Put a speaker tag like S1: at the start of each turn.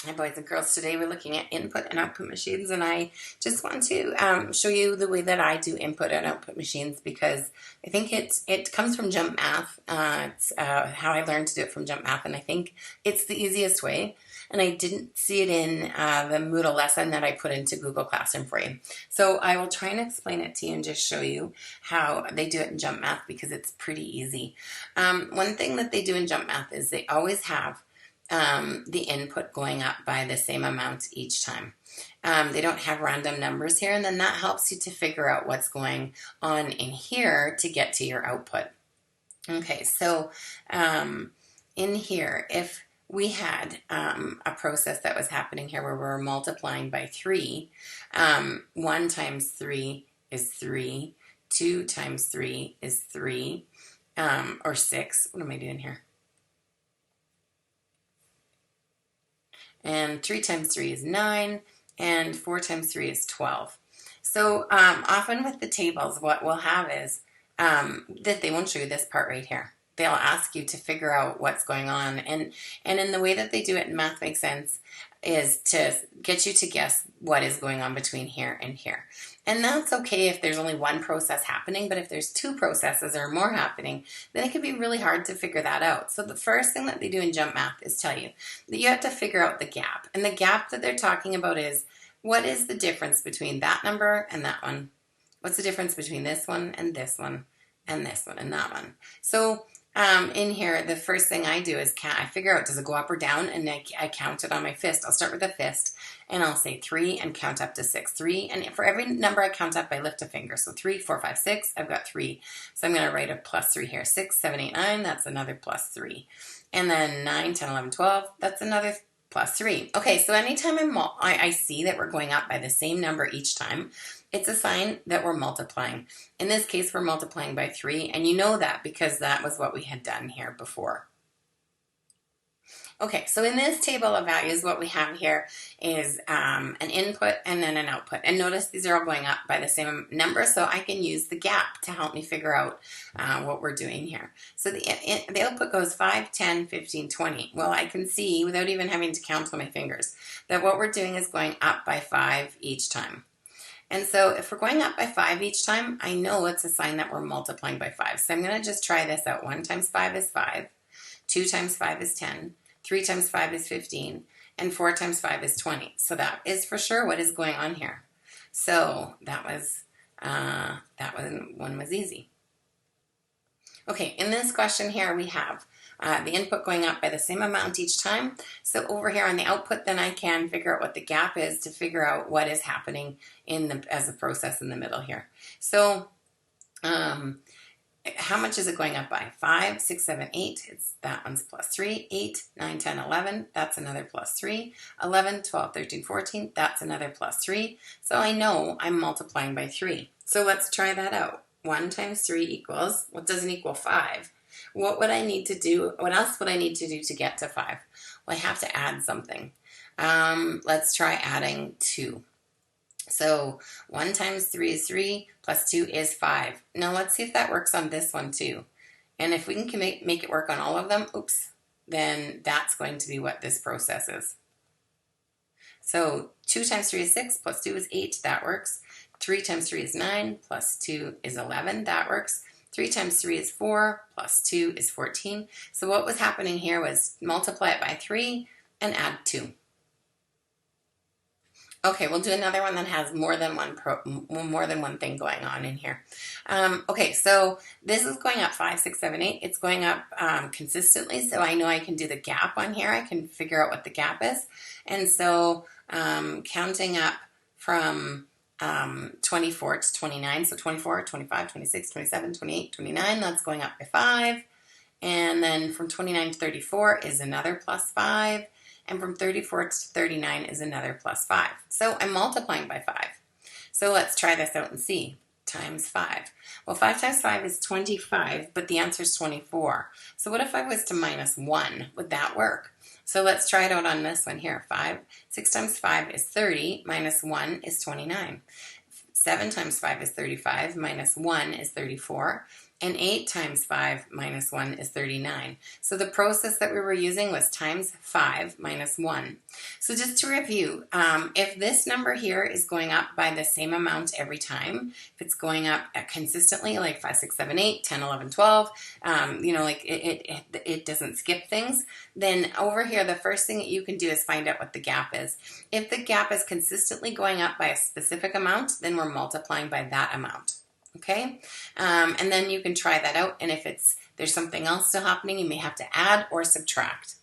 S1: Hi boys and girls, today we're looking at input and output machines, and I just want to show you the way that I do input and output machines because I think it comes from Jump Math. It's how I learned to do it from Jump Math, and I think it's the easiest way, and I didn't see it in the Moodle lesson that I put into Google Classroom for you. So I will try and explain it to you and just show you how they do it in Jump Math because it's pretty easy. One thing that they do in Jump Math is they always have the input going up by the same amount each time. They don't have random numbers here, and then that helps you to figure out what's going on in here to get to your output. Okay, so in here, if we had a process that was happening here where we're multiplying by 3, 1 times 3 is 3, 2 times 3 is 3, or 6. What am I doing here? And 3 times 3 is 9, and 4 times 3 is 12. So often with the tables, what we'll have is that they won't show you this part right here. They'll ask you to figure out what's going on. And in the way that they do it in Math Makes Sense is to get you to guess what is going on between here and here. And that's okay if there's only one process happening, but if there's 2 processes or more happening, then it can be really hard to figure that out. So the first thing that they do in Jump Math is tell you that you have to figure out the gap. And the gap that they're talking about is, what is the difference between that number and that one? What's the difference between this one and this one and this one and that one? So in here, the first thing I do is I figure out, does it go up or down? And I count it on my fist. I'll start with the fist, and I'll say 3 and count up to 6. 3, and for every number I count up, I lift a finger. So 3, 4, 5, 6, I've got 3. So I'm going to write a plus 3 here. 6, 7, 8, 9, that's another plus 3. And then 9, 10, 11, 12, that's another plus 3. Okay, so anytime I see that we're going up by the same number each time, it's a sign that we're multiplying. In this case, we're multiplying by 3, and you know that because that was what we had done here before. Okay, so in this table of values, what we have here is an input and then an output. And notice these are all going up by the same number, so I can use the gap to help me figure out what we're doing here. So the output goes 5, 10, 15, 20. Well, I can see, without even having to count with my fingers, that what we're doing is going up by 5 each time. And so if we're going up by 5 each time, I know it's a sign that we're multiplying by 5. So I'm going to just try this out. 1 times 5 is 5. 2 times 5 is 10. 3 times 5 is 15. And 4 times 5 is 20. So that is for sure what is going on here. So that one was easy. Okay, in this question here we have the input going up by the same amount each time. So over here on the output, then I can figure out what the gap is to figure out what is happening as a process in the middle here. So how much is it going up by? 5, 6, 7, 8. That one's plus 3. 8, 9, 10, 11. That's another plus 3. 11, 12, 13, 14. That's another plus 3. So I know I'm multiplying by 3. So let's try that out. 1 times 3 equals, what doesn't equal 5? What would I need to do? What else would I need to do to get to 5? Well, I have to add something. Let's try adding 2. So 1 times 3 is 3, plus 2 is 5. Now let's see if that works on this one too. And if we can make it work on all of them, then that's going to be what this process is. So 2 times 3 is 6, plus 2 is 8, that works. 3 times 3 is 9, plus 2 is 11, that works. 3 times 3 is 4, plus 2 is 14. So what was happening here was multiply it by 3 and add 2. Okay, we'll do another one that has more than one thing going on in here. Okay, so this is going up 5, 6, 7, 8. It's going up consistently, so I know I can do the gap on here. I can figure out what the gap is. And so counting up from 24 to 29, so 24, 25, 26, 27, 28, 29, that's going up by 5. And then from 29 to 34 is another plus 5. And from 34 to 39 is another plus 5. So I'm multiplying by 5. So let's try this out and see. Times 5. Well, 5 times 5 is 25, but the answer is 24. So what if I was to minus 1? Would that work? So let's try it out on this one here. 6 times 5 is 30, minus 1 is 29. 7 times 5 is 35, minus 1 is 34. And 8 times 5 minus 1 is 39. So the process that we were using was times 5 minus 1. So just to review, if this number here is going up by the same amount every time, if it's going up consistently, like 5, 6, 7, 8, 10, 11, 12, like it doesn't skip things, then over here, the first thing that you can do is find out what the gap is. If the gap is consistently going up by a specific amount, then we're multiplying by that amount. Okay, and then you can try that out, and if there's something else still happening, you may have to add or subtract.